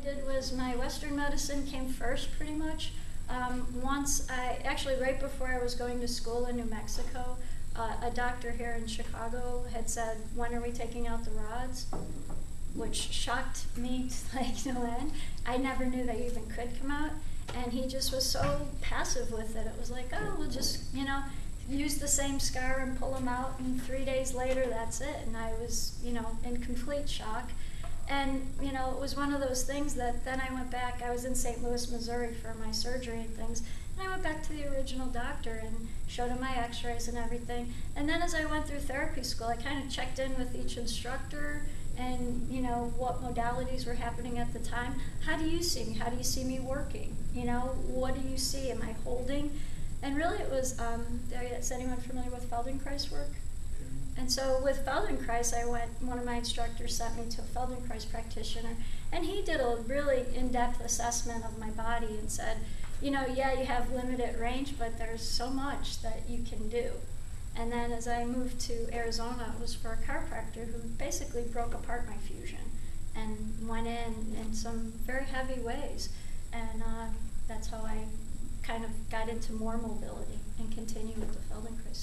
did was my Western medicine came first, pretty much. Actually right before I was going to school in New Mexico, a doctor here in Chicago had said, "When are we taking out the rods?" Which shocked me to like no end. I never knew they even could come out. And he just was so passive with it. It was like, oh, we'll just, use the same scar and pull them out, and 3 days later, that's it. And I was, in complete shock. And, it was one of those things that then I went back. I was in St. Louis, Missouri for my surgery and things. And I went back to the original doctor and showed him my x-rays and everything. And then as I went through therapy school, I kind of checked in with each instructor and, what modalities were happening at the time. How do you see me? How do you see me working? What do you see? Am I holding? And really it was, is anyone familiar with Feldenkrais work? And so with Feldenkrais, one of my instructors sent me to a Feldenkrais practitioner, and he did a really in-depth assessment of my body and said, yeah, you have limited range, but there's so much that you can do. And then as I moved to Arizona, it was for a chiropractor who basically broke apart my fusion and went in some very heavy ways. And that's how I kind of got into more mobility and continue with the Feldenkrais